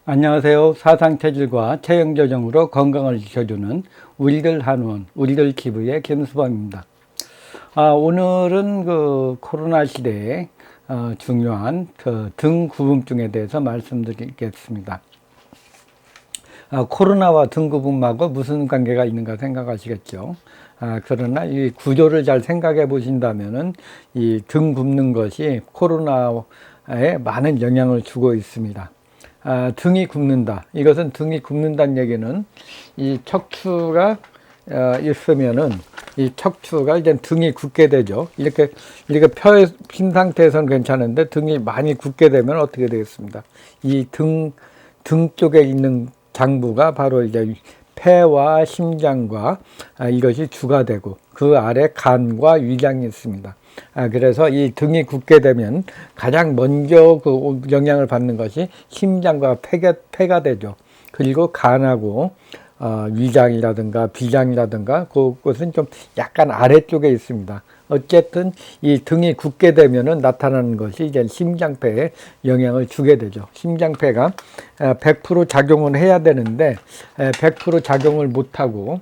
안녕하세요. 사상체질과 체형조정으로 건강을 지켜주는 우리들 한의원, 우리들 기부의 김수범입니다. 오늘은 그 코로나 시대에 중요한 그 등구분증에 대해서 말씀드리겠습니다. 코로나와 등구분하고 무슨 관계가 있는가 생각하시겠죠. 그러나 이 구조를 잘 생각해 보신다면은 이 등 굽는 것이 코로나에 많은 영향을 주고 있습니다. 등이 굽는다. 이것은 등이 굽는다는 얘기는 이 척추가 있으면은 이 척추가 이제 등이 굳게 되죠. 이렇게 핀 상태에서는 괜찮은데 등이 많이 굳게 되면 어떻게 되겠습니다. 이 등 쪽에 있는 장부가 바로 이제 폐와 심장과 이것이 주가 되고 그 아래 간과 위장이 있습니다. 그래서 이 등이 굳게 되면 가장 먼저 그 영향을 받는 것이 심장과 폐가 되죠. 그리고 간하고 위장이라든가 비장이라든가 그것은 좀 약간 아래쪽에 있습니다. 어쨌든 이 등이 굳게 되면은 나타나는 것이 이제 심장폐에 영향을 주게 되죠. 심장폐가 100% 작용을 해야 되는데 100% 작용을 못하고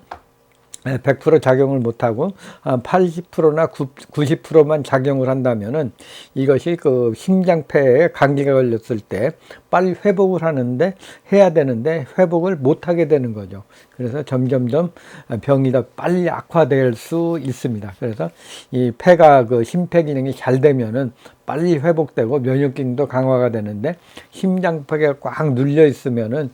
80%나 90%만 작용을 한다면은 이것이 그 심장폐에 감기가 걸렸을 때 빨리 회복을 해야 되는데 회복을 못 하게 되는 거죠. 그래서 점점점 병이 더 빨리 악화될 수 있습니다. 그래서 이 폐가 그 심폐 기능이 잘 되면은 빨리 회복되고 면역 기능도 강화가 되는데 심장폐가 꽉 눌려 있으면은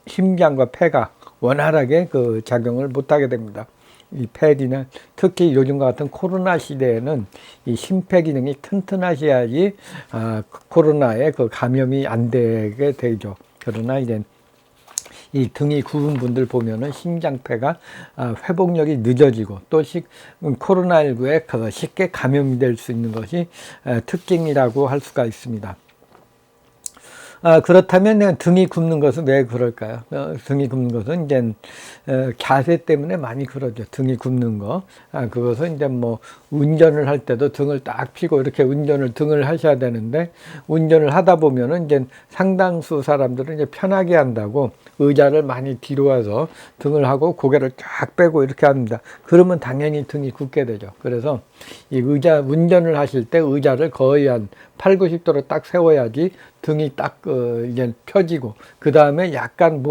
심장과 폐가 원활하게 그 작용을 못하게 됩니다. 이 폐기능, 특히 요즘과 같은 코로나 시대에는 이 심폐 기능이 튼튼하셔야지 코로나에 그 감염이 안 되게 되죠. 그러나 이제 이 등이 굽은 분들 보면은 심장폐가 회복력이 늦어지고 또 코로나19에 쉽게 감염이 될 수 있는 것이 특징이라고 할 수가 있습니다. 그렇다면 등이 굽는 것은 왜 그럴까요? 등이 굽는 것은 이제 자세 때문에 많이 그러죠. 등이 굽는 거. 그것은 이제 뭐 운전을 할 때도 등을 딱 펴고 이렇게 등을 하셔야 되는데 운전을 하다 보면은 이제 상당수 사람들은 이제 편하게 한다고 의자를 많이 뒤로 와서 등을 하고 고개를 쫙 빼고 이렇게 합니다. 그러면 당연히 등이 굽게 되죠. 그래서 이 운전을 하실 때 의자를 거의 한 8, 90도로 딱 세워야지 등이 딱 이제 펴지고 그 다음에 약간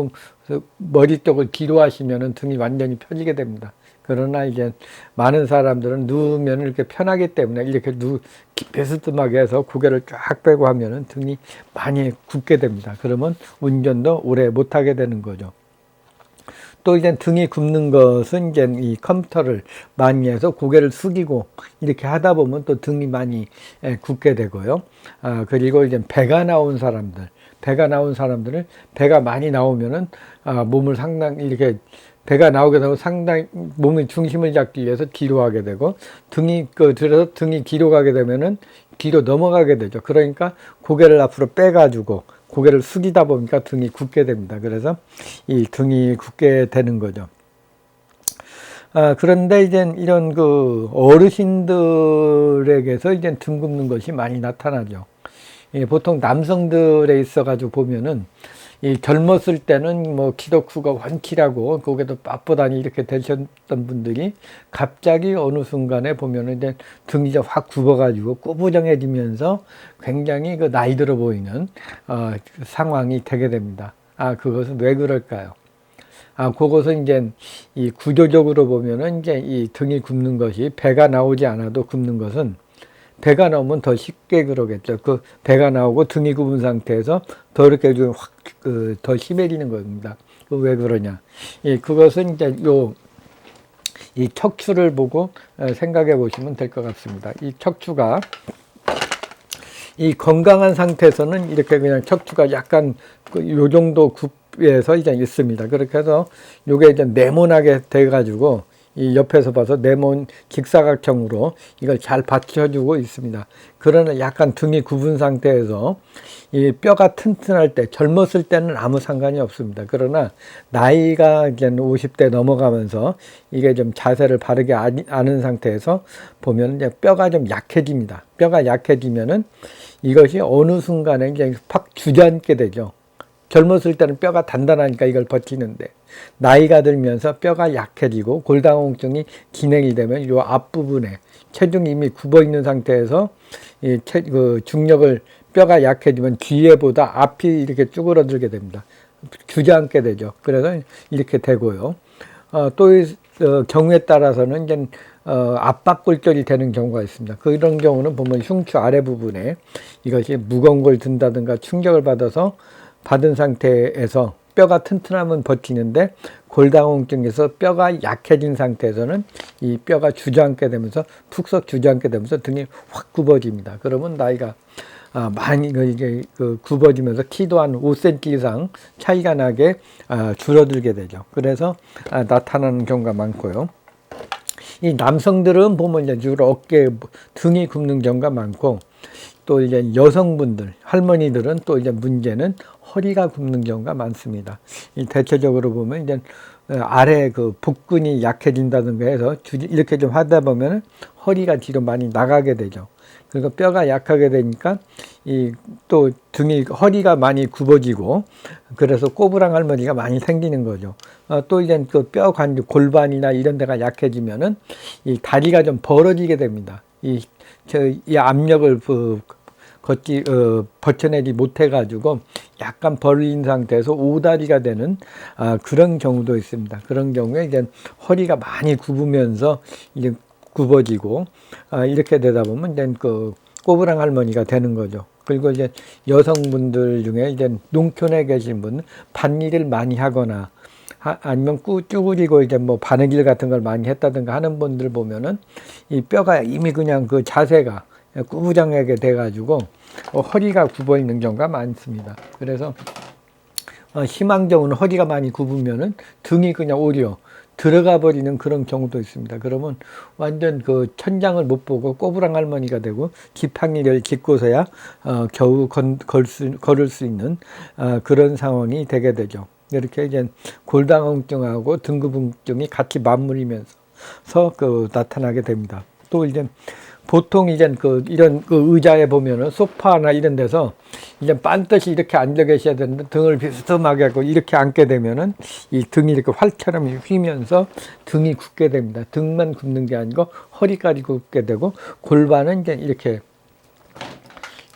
머리 쪽을 뒤로 하시면은 등이 완전히 펴지게 됩니다. 그러나 이제 많은 사람들은 누우면 이렇게 편하기 때문에 이렇게 베스트하게 해서 고개를 쫙 빼고 하면은 등이 많이 굽게 됩니다. 그러면 운전도 오래 못 하게 되는 거죠. 또 이제 등이 굽는 것은 이제 이 컴퓨터를 많이 해서 고개를 숙이고 이렇게 하다 보면 또 등이 많이 굽게 되고요. 그리고 이제 배가 나온 사람들은 배가 많이 나오면은 몸을 상당히 이렇게 배가 나오게 되고 상당히 몸의 중심을 잡기 위해서 뒤로 하게 되고 들어서 등이 뒤로 가게 되면은 뒤로 넘어가게 되죠. 그러니까 고개를 앞으로 빼가지고 고개를 숙이다 보니까 등이 굽게 됩니다. 그래서 이 등이 굽게 되는 거죠. 그런데 이제 이런 그 어르신들에게서 이제 등 굽는 것이 많이 나타나죠. 보통 남성들에 있어가지고 보면은 이 젊었을 때는 뭐 키도 크고 환키라고 고개도 빳빳하니 이렇게 되셨던 분들이 갑자기 어느 순간에 보면은 이제 등이 확 굽어가지고 꾸부정해지면서 굉장히 그 나이 들어 보이는 상황이 되게 됩니다. 그것은 왜 그럴까요? 그것은 이제 이 구조적으로 보면은 이제 이 등이 굽는 것이 배가 나오지 않아도 굽는 것은 배가 나오면 더 쉽게 그러겠죠. 그 배가 나오고 등이 굽은 상태에서 더 이렇게 좀 더 심해지는 겁니다. 왜 그러냐? 그것은 이제 이 척추를 보고 생각해 보시면 될 것 같습니다. 이 척추가 이 건강한 상태에서는 이렇게 그냥 척추가 약간 요 정도 굽에서 이제 있습니다. 그렇게 해서 요게 이제 네모나게 돼가지고 이 옆에서 봐서 네모 직사각형으로 이걸 잘 받쳐주고 있습니다. 그러나 약간 등이 굽은 상태에서 이 뼈가 튼튼할 때 젊었을 때는 아무 상관이 없습니다. 그러나 나이가 이제 50대 넘어가면서 이게 좀 자세를 바르게 아는 상태에서 보면 이제 뼈가 좀 약해집니다. 뼈가 약해지면은 이것이 어느 순간에 이제 팍 주저앉게 되죠. 젊었을 때는 뼈가 단단하니까 이걸 버티는데 나이가 들면서 뼈가 약해지고 골다공증이 진행이 되면 이 앞부분에 체중이 이미 굽어 있는 상태에서 그 중력을 뼈가 약해지면 뒤에보다 앞이 이렇게 쭈그러들게 됩니다. 주저앉게 되죠. 그래서 이렇게 되고요. 또 경우에 따라서는 이제 압박골절이 되는 경우가 있습니다. 그런 경우는 보면 흉추 아래 부분에 이것이 무거운 걸 든다든가 충격을 받은 상태에서 뼈가 튼튼하면 버티는데 골다공증에서 뼈가 약해진 상태에서는 이 뼈가 주저앉게 되면서 푹석 주저앉게 되면서 등이 확 굽어집니다. 그러면 나이가 많이 이게 굽어지면서 키도 한 5cm 이상 차이가 나게 줄어들게 되죠. 그래서 나타나는 경우가 많고요. 이 남성들은 보면 이제 주로 어깨, 등이 굽는 경우가 많고, 또 이제 여성분들, 할머니들은 또 이제 문제는 허리가 굽는 경우가 많습니다. 대체적으로 보면 이제 아래 그 복근이 약해진다든가 해서 이렇게 좀 하다 보면 허리가 뒤로 많이 나가게 되죠. 그러니까 뼈가 약하게 되니까 또 허리가 많이 굽어지고 그래서 꼬부랑 할머니가 많이 생기는 거죠. 또 이제 그 뼈 관절, 골반이나 이런 데가 약해지면은 이 다리가 좀 벌어지게 됩니다. 이 압력을 버텨내지 못해가지고 약간 벌린 상태에서 오다리가 되는 그런 경우도 있습니다. 그런 경우에 이제 허리가 많이 굽으면서 이제 굽어지고 이렇게 되다 보면 이제 그 꼬부랑 할머니가 되는 거죠. 그리고 이제 여성분들 중에 이제 농촌에 계신 분, 밭일을 많이 하거나 아니면 쭈그리고 이제 뭐 바느질 같은 걸 많이 했다든가 하는 분들 보면은 이 뼈가 이미 그냥 그 자세가 꾸부장하게 돼가지고 허리가 굽어 있는 경우가 많습니다. 그래서 심한 경우는 허리가 많이 굽으면은 등이 그냥 오히려 들어가 버리는 그런 경우도 있습니다. 그러면 완전 그 천장을 못 보고 꼬부랑 할머니가 되고 지팡이를 짚고서야 겨우 걸을 수 있는 그런 상황이 되게 되죠. 이렇게 이제 골다공증하고 등구붕증이 같이 맞물리면서 나타나게 됩니다. 또 이제 보통 이제 이런 의자에 보면은 소파나 이런 데서 이제 반드시 이렇게 앉아 계셔야 되는데 등을 비스듬하게 하고 이렇게 앉게 되면은 이 등이 이렇게 활처럼 휘면서 등이 굽게 됩니다. 등만 굽는 게 아니고 허리까지 굽게 되고 골반은 이제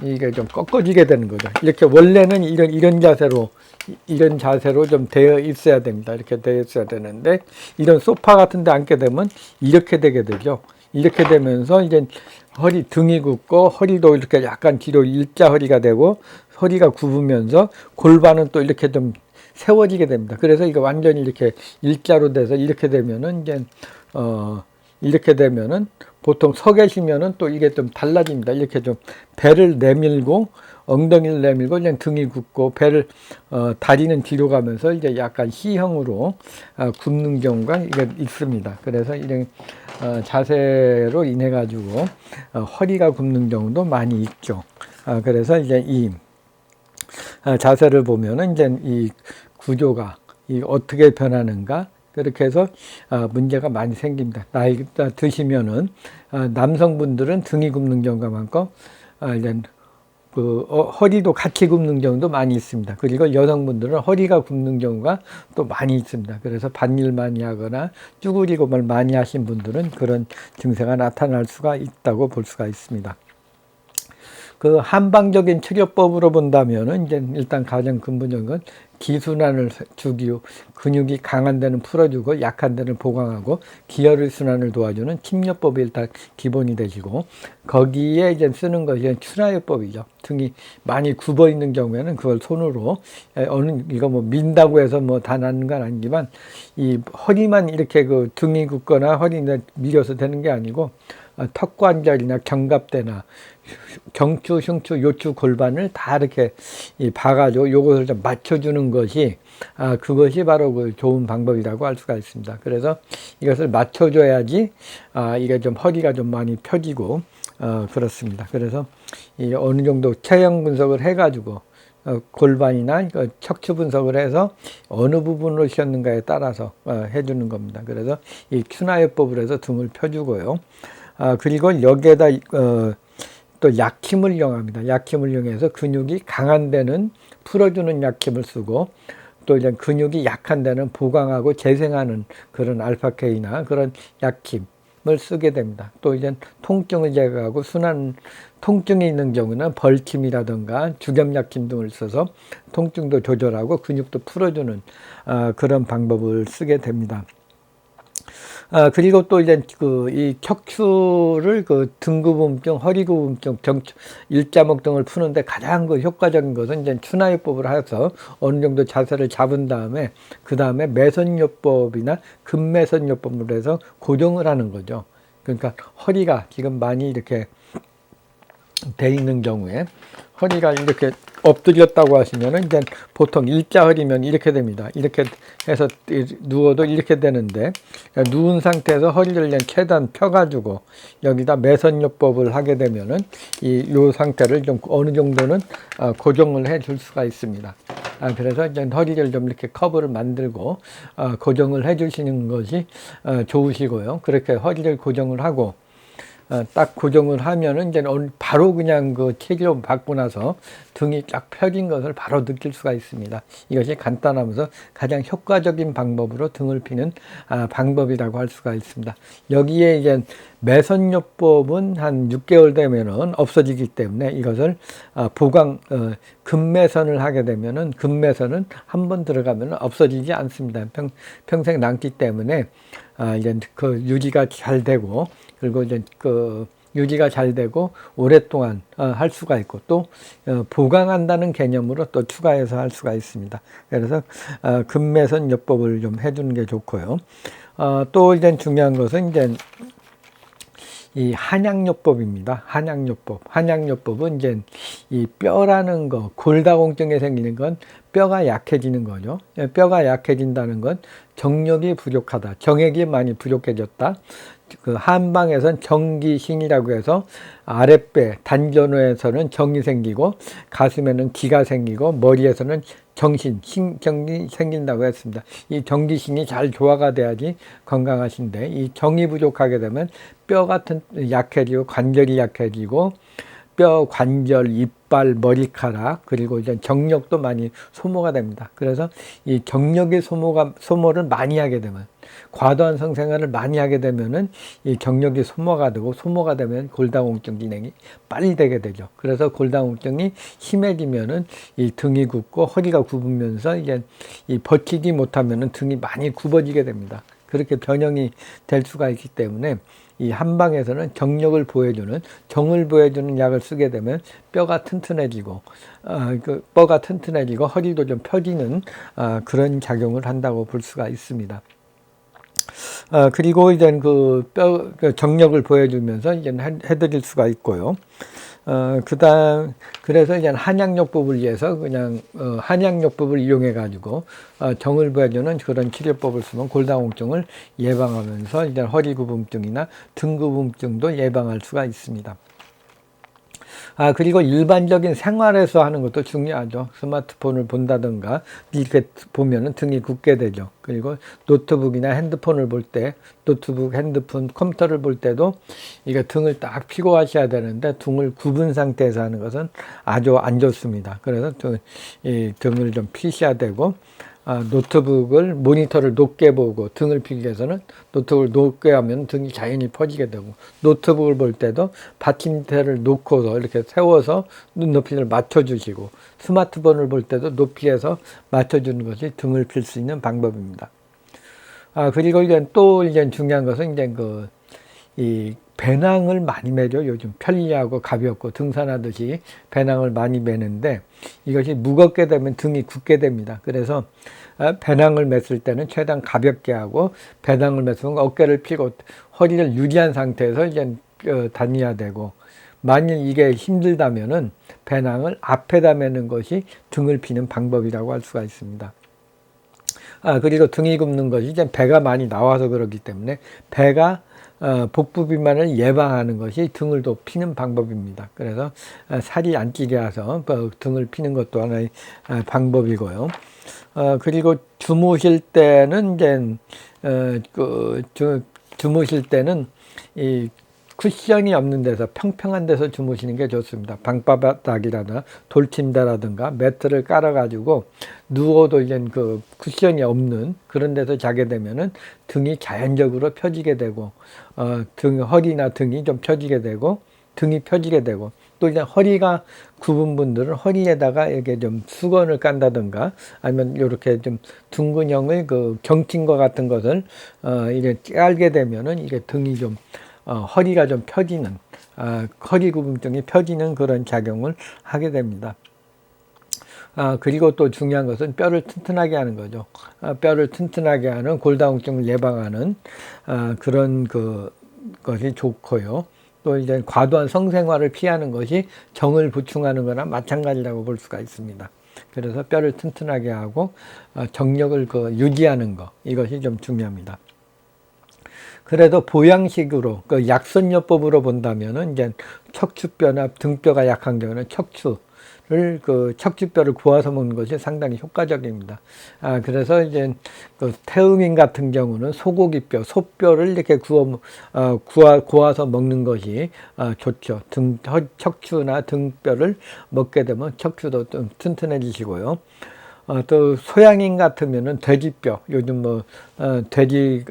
이게 좀 꺾어지게 되는 거죠. 이렇게 원래는 이런 자세로 좀 되어 있어야 됩니다. 이렇게 되어 있어야 되는데 이런 소파 같은 데 앉게 되면 이렇게 되게 되죠. 이렇게 되면서 이제 등이 굽고 허리도 이렇게 약간 뒤로 일자 허리가 되고 허리가 굽으면서 골반은 또 이렇게 좀 세워지게 됩니다. 그래서 이거 완전히 이렇게 일자로 돼서 이렇게 되면은 이렇게 되면은 보통 서 계시면은 또 이게 좀 달라집니다. 이렇게 좀 배를 내밀고 엉덩이를 내밀고 그냥 등이 굽고 다리는 뒤로 가면서 이제 약간 C형으로 굽는 경우가 있습니다. 그래서 이런 자세로 인해 가지고 허리가 굽는 경우도 많이 있죠. 그래서 이제 이 자세를 보면은 이제 이 구조가 어떻게 변하는가 그렇게 해서 문제가 많이 생깁니다. 나이가 드시면은 남성분들은 등이 굽는 경우가 많고 이제 허리도 같이 굽는 경우도 많이 있습니다. 그리고 여성분들은 허리가 굽는 경우가 또 많이 있습니다. 그래서 밭일 많이 하거나 쭈그리고 뭘 많이 하신 분들은 그런 증세가 나타날 수가 있다고 볼 수가 있습니다. 그 한방적인 치료법으로 본다면은 이제 일단 가장 근본적인 건 기순환을 주기요. 근육이 강한 데는 풀어주고 약한 데는 보강하고 기혈의 순환을 도와주는 침요법이 일단 기본이 되시고 거기에 이제 쓰는 것이 추나요법이죠. 등이 많이 굽어 있는 경우에는 그걸 손으로 이거 뭐 민다고 해서 뭐 다 낫는 건 아니지만 이 허리만 이렇게 등이 굽거나 허리를 밀어서 되는 게 아니고 턱관절이나 견갑대나 경추, 흉추, 요추, 골반을 다 이렇게 봐가지고 요것을 좀 맞춰주는 것이 그것이 바로 그 좋은 방법이라고 할 수가 있습니다. 그래서 이것을 맞춰줘야지 이게 좀 허리가 좀 많이 펴지고 그렇습니다. 그래서 어느 정도 체형 분석을 해가지고 골반이나 척추 분석을 해서 어느 부분으로 쉬었는가에 따라서 해주는 겁니다. 그래서 이 추나요법을 해서 등을 펴주고요. 그리고 여기에다 또 약힘을 이용합니다. 약힘을 이용해서 근육이 강한 데는 풀어주는 약힘을 쓰고, 또 이제 근육이 약한 데는 보강하고 재생하는 그런 알파케이나 그런 약힘을 쓰게 됩니다. 또 이제 통증을 제거하고 순한 통증이 있는 경우는 벌킴이라든가 주겸약힘 등을 써서 통증도 조절하고 근육도 풀어주는 그런 방법을 쓰게 됩니다. 그리고 또 이제 이 척추를 등구부음증, 허리구부음증, 일자목 등을 푸는데 가장 효과적인 것은 이제 추나요법을 해서 어느 정도 자세를 잡은 다음에 그 다음에 매선요법이나 근매선요법으로 해서 고정을 하는 거죠. 그러니까 허리가 지금 많이 이렇게 돼 있는 경우에 허리가 이렇게 엎드렸다고 하시면은 이제 보통 일자 허리면 이렇게 됩니다. 이렇게 해서 누워도 이렇게 되는데, 누운 상태에서 허리를 그냥 최대한 펴가지고 여기다 매선요법을 하게 되면은 요 상태를 좀 어느 정도는 고정을 해 줄 수가 있습니다. 그래서 이제 허리를 좀 이렇게 커브를 만들고 고정을 해 주시는 것이 좋으시고요. 그렇게 허리를 고정을 하고 딱 고정을 하면은 이제 바로 그냥 그 체기로 받고 나서 등이 쫙 펴진 것을 바로 느낄 수가 있습니다. 이것이 간단하면서 가장 효과적인 방법으로 등을 피는 방법이라고 할 수가 있습니다. 여기에 이제 매선요법은 한 6개월 되면은 없어지기 때문에 이것을 근매선을 하게 되면은 근매선은 한번 들어가면 없어지지 않습니다. 평생 남기 때문에 이제 그 유지가 잘 되고, 그리고 이제 유지가 잘 되고 오랫동안 할 수가 있고, 또 보강한다는 개념으로 또 추가해서 할 수가 있습니다. 그래서 근매선 요법을 좀 해주는 게 좋고요. 또 이제 중요한 것은 이제 이 한약요법입니다. 한약요법은 이제 이 뼈라는 거, 골다공증에 생기는 건 뼈가 약해지는 거죠. 뼈가 약해진다는 건 정력이 부족하다, 정액이 많이 부족해졌다. 그 한방에선 정기신이라고 해서 아랫배 단전호에서는 정이 생기고, 가슴에는 기가 생기고, 머리에서는 정이 생긴다고 했습니다. 이 정기신이 잘 조화가 돼야지 건강하신데, 이 정이 부족하게 되면 뼈 같은 약해지고, 관절이 약해지고, 뼈, 관절, 이빨, 머리카락, 그리고 이제 정력도 많이 소모가 됩니다. 그래서 이 정력의 소모를 많이 하게 되면, 과도한 성생활을 많이 하게 되면은 이 정력이 소모가 되면 골다공증 진행이 빨리 되게 되죠. 그래서 골다공증이 심해지면은 이 등이 굽고 허리가 굽으면서 이제 이 버티지 못하면은 등이 많이 굽어지게 됩니다. 그렇게 변형이 될 수가 있기 때문에 이 한방에서는 정을 보여주는 약을 쓰게 되면 뼈가 튼튼해지고, 뼈가 튼튼해지고 허리도 좀 펴지는 그런 작용을 한다고 볼 수가 있습니다. 그리고 이제 정력을 보여주면서 이제 해드릴 수가 있고요. 그래서 이제 한약요법을 위해서 그냥 한약요법을 이용해 가지고 정을 보여주는 그런 치료법을 쓰면 골다공증을 예방하면서 이제 허리구부증이나 등구부증도 예방할 수가 있습니다. 그리고 일반적인 생활에서 하는 것도 중요하죠. 스마트폰을 본다든가 이렇게 보면은 등이 굳게 되죠. 그리고 노트북이나 핸드폰을 볼 때, 핸드폰, 컴퓨터를 볼 때도 이거 등을 딱 펴고 하셔야 되는데, 등을 굽은 상태에서 하는 것은 아주 안 좋습니다. 그래서 이 등을 좀 피셔야 되고, 모니터를 높게 보고 등을 피기 위해서는 노트북을 높게 하면 등이 자연히 퍼지게 되고, 노트북을 볼 때도 받침대를 놓고서 이렇게 세워서 눈높이를 맞춰주시고, 스마트폰을 볼 때도 높이에서 맞춰주는 것이 등을 필 수 있는 방법입니다. 그리고 이제 중요한 것은 이제 이 배낭을 많이 매죠. 요즘 편리하고 가볍고 등산하듯이 배낭을 많이 매는데, 이것이 무겁게 되면 등이 굳게 됩니다. 그래서 배낭을 맸을 때는 최대한 가볍게 하고, 배낭을 맸으면 어깨를 펴고 허리를 유지한 상태에서 이제 다녀야 되고, 만일 이게 힘들다면은 배낭을 앞에다 매는 것이 등을 피는 방법이라고 할 수가 있습니다. 그리고 등이 굽는 것이 이제 배가 많이 나와서 그렇기 때문에 배가 복부 비만을 예방하는 것이 등을 더 피는 방법입니다. 그래서 살이 안 찌게 해서 등을 피는 것도 하나의 방법이고요. 그리고 주무실 때는 이제 주무실 때는 이 쿠션이 없는 데서 평평한 데서 주무시는 게 좋습니다. 방바닥이라든가 돌침대라든가 매트를 깔아가지고 누워도 이제 그 쿠션이 없는 그런 데서 자게 되면은 등이 자연적으로 펴지게 되고 허리나 등이 좀 펴지게 되고 등이 펴지게 되고 또 이제 허리가 굽은 분들은 허리에다가 이렇게 좀 수건을 깐다든가 아니면 이렇게 좀 둥근형의 그 경침과 같은 것을 이게 깔게 되면은 이게 등이 좀 허리가 좀 펴지는 허리 구분증이 펴지는 그런 작용을 하게 됩니다. 그리고 또 중요한 것은 뼈를 튼튼하게 하는 거죠. 뼈를 튼튼하게 하는 골다공증을 예방하는 그런 것이 좋고요. 또 이제 과도한 성생활을 피하는 것이 정을 보충하는 거나 마찬가지라고 볼 수가 있습니다. 그래서 뼈를 튼튼하게 하고 정력을 유지하는 것, 이것이 좀 중요합니다. 그래도 보양식으로 약선요법으로 본다면은 이제 척추뼈나 등뼈가 약한 경우는 척추뼈를 구워서 먹는 것이 상당히 효과적입니다. 그래서 이제 태음인 같은 경우는 소고기뼈, 소뼈를 이렇게 구워서 먹는 것이 좋죠. 척추나 등뼈를 먹게 되면 척추도 좀 튼튼해지시고요. 또 소양인 같으면은 돼지뼈, 요즘 돼지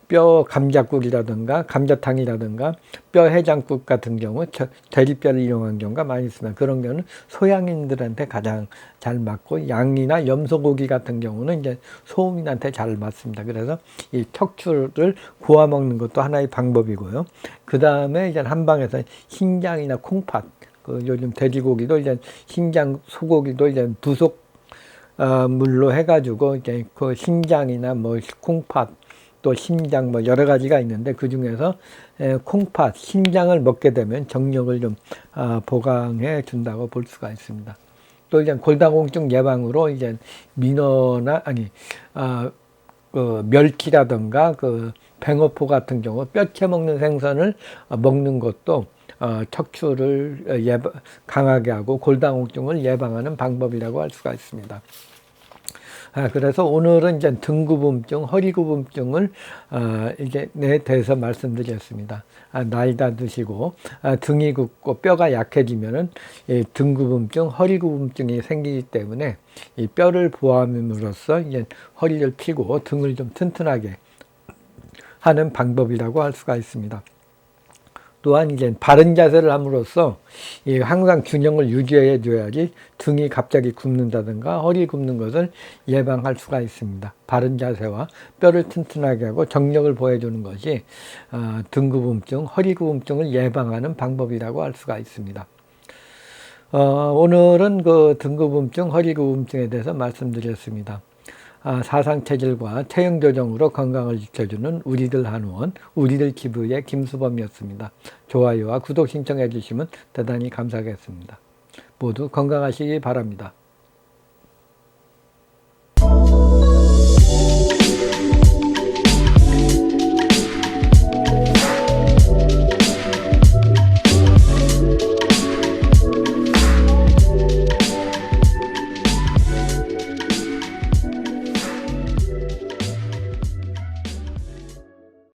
뼈 감자국이라든가 감자탕이라든가 뼈 해장국 같은 경우 돼지뼈를 이용한 경우가 많이 있습니다. 그런 경우는 소양인들한테 가장 잘 맞고 양이나 염소고기 같은 경우는 이제 소음인한테 잘 맞습니다. 그래서 이 척추를 구워 먹는 것도 하나의 방법이고요. 그 다음에 이제 한방에서 신장이나 콩팥, 요즘 돼지고기도 이제 신장, 소고기도 이제 부속 물로 해가지고 이제 그 신장이나 콩팥 또 심장 여러 가지가 있는데 그 중에서 콩팥, 심장을 먹게 되면 정력을 좀 보강해 준다고 볼 수가 있습니다. 또 이제 골다공증 예방으로 이제 민어나 멸치라든가 뱅어포 같은 경우 뼈채 먹는 생선을 먹는 것도 척추를 강하게 하고 골다공증을 예방하는 방법이라고 할 수가 있습니다. 그래서 오늘은 이제 등구분증, 허리구분증을 이게 대해서 말씀드렸습니다. 나이 다 드시고 등이 굽고 뼈가 약해지면은 등구분증, 허리구분증이 생기기 때문에 이 뼈를 보호함으로써 이제 허리를 펴고 등을 좀 튼튼하게 하는 방법이라고 할 수가 있습니다. 또한 이제 바른 자세를 함으로써 항상 균형을 유지해 줘야지 등이 갑자기 굽는다든가 허리 굽는 것을 예방할 수가 있습니다. 바른 자세와 뼈를 튼튼하게 하고 정력을 보여주는 것이 등구분증, 허리구분증을 예방하는 방법이라고 할 수가 있습니다. 오늘은 등구분증, 허리구분증에 대해서 말씀드렸습니다. 사상체질과 체형교정으로 건강을 지켜주는 우리들 한의원, 우리들 기부의 김수범이었습니다. 좋아요와 구독 신청해 주시면 대단히 감사하겠습니다. 모두 건강하시기 바랍니다.